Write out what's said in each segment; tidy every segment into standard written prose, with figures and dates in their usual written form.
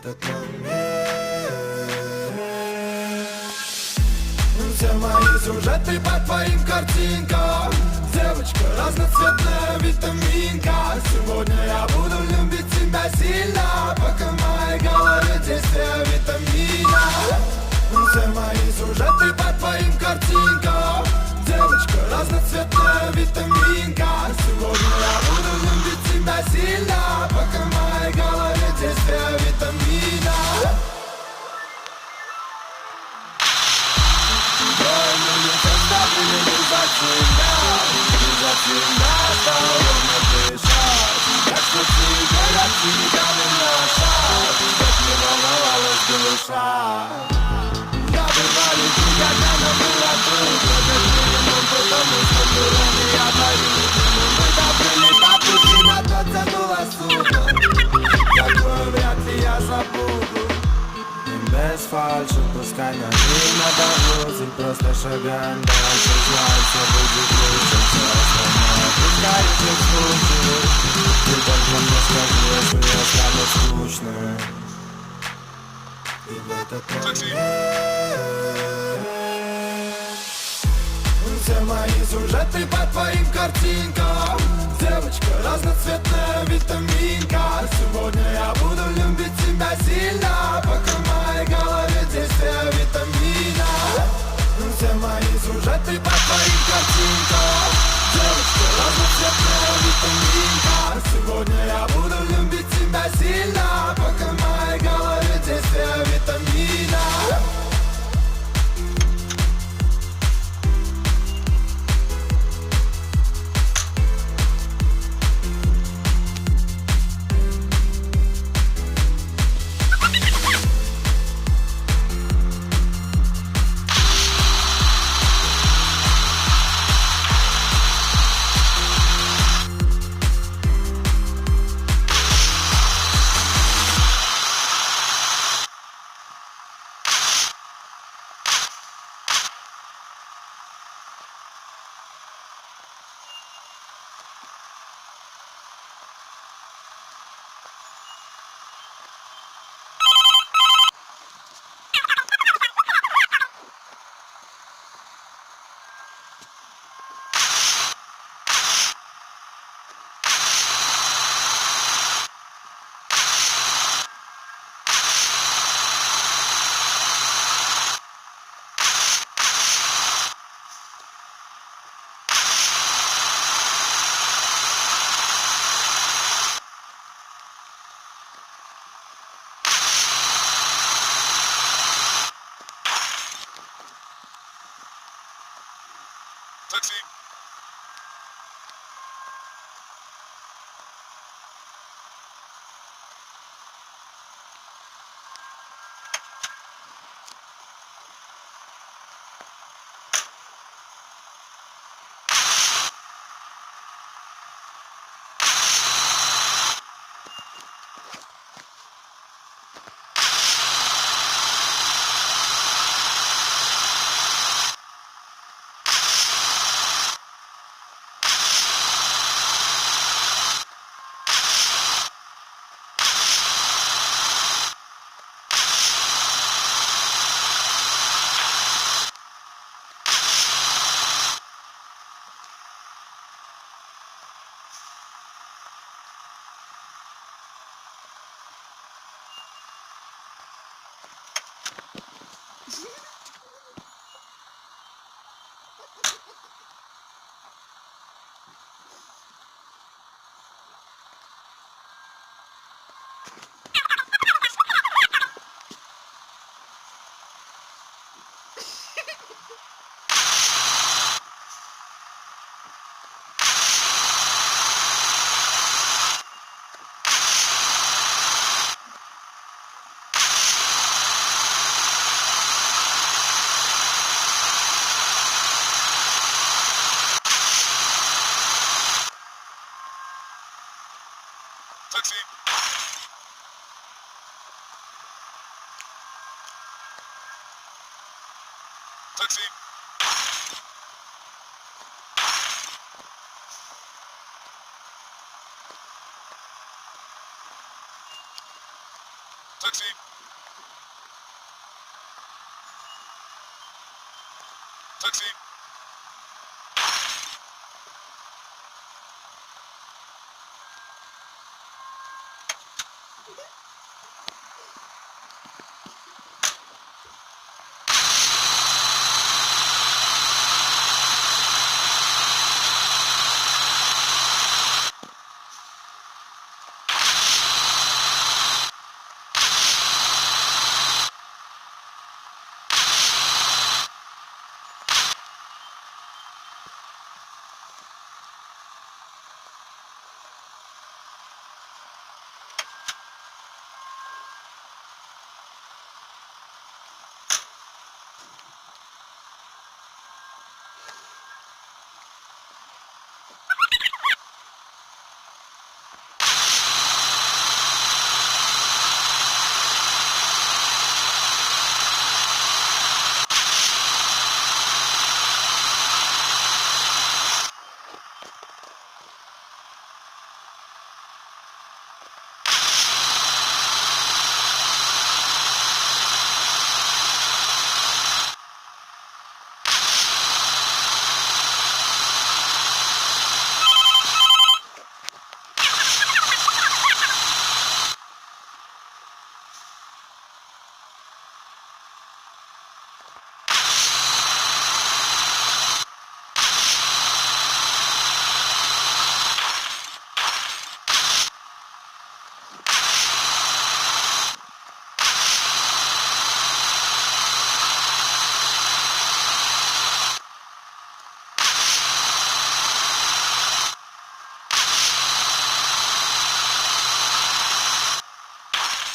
этот момент. Все мои сюжеты по твоим картинкам. Девочка разноцветная витаминка. Сегодня я буду любить тебя сильно, пока в моей голове действие витамина. Все мои сюжеты по твоим картинкам. Девочка разноцветная витаминка. Сегодня я буду любить тебя сильно, пока в моей голове действие витамина. За тебя стало ровно дышать. Так что теперь от тебя меня шаг, как не волновалась душа. Я бывали дни, когда нам было трудно, как минимум, потому что дурами я по-видимому. Мы добрыли по пути, на тот занула сука. Такое вряд ли я забуду. Без фальши, пускай на время дороже. Просто шагаем дальше, знай, все будет лучше. Все остальное пускай их случай. Ты только мне скажи, если я стану скучным. И в этот момент все мои сюжеты по твоим картинкам. Девочка разноцветная витаминка. Сегодня я буду любить тебя сильно, пока в моей голове действие витамина. Все мои сюжеты по твоим картинкам. Девочка разноцветная витаминка. Сегодня я буду любить тебя сильно, пока в моей голове действие витамина. Такси. Такси. Такси. Taxi. Taxi.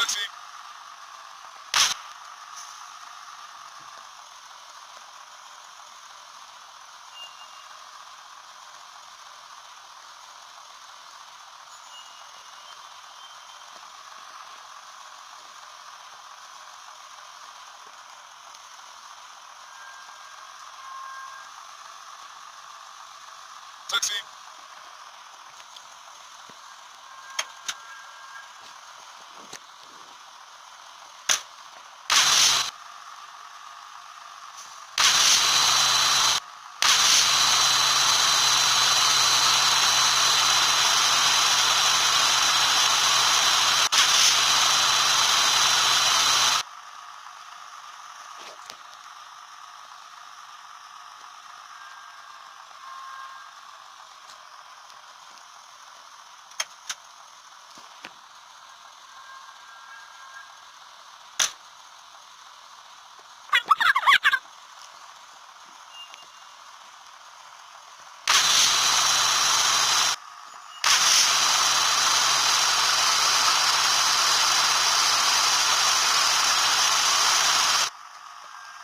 Taxi. Taxi.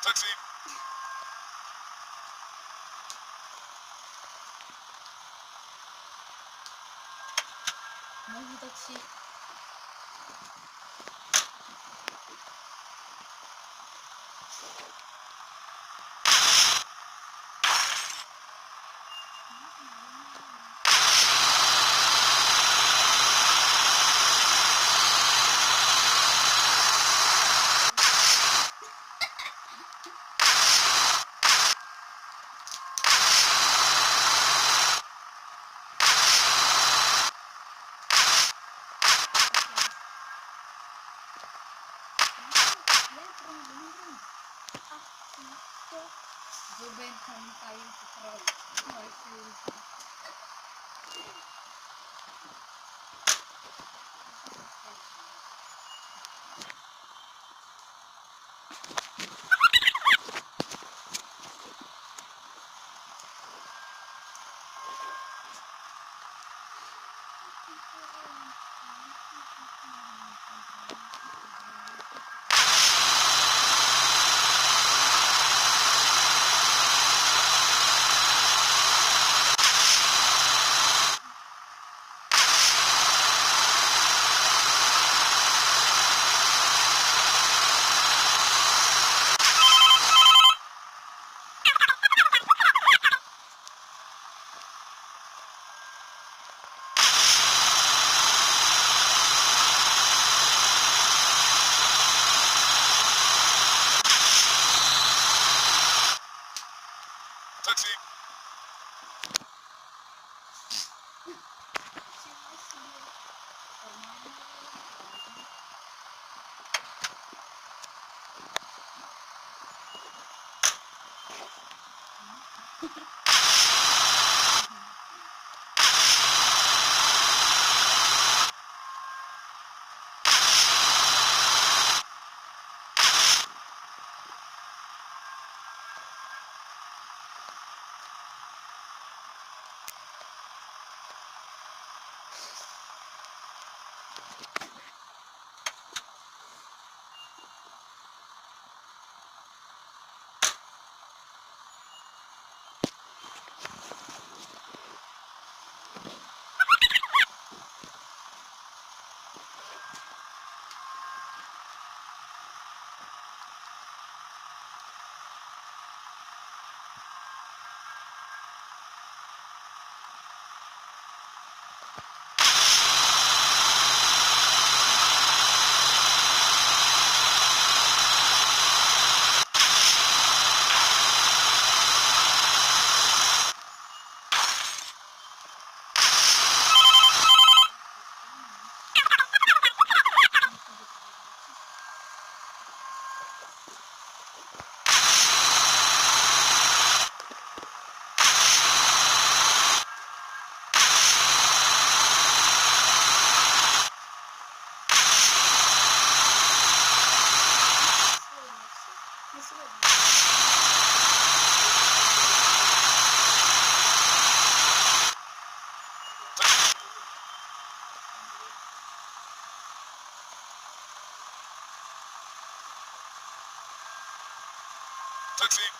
Taxi. Nowy taksi. Bebentahan tayo sa crowd. Taxi.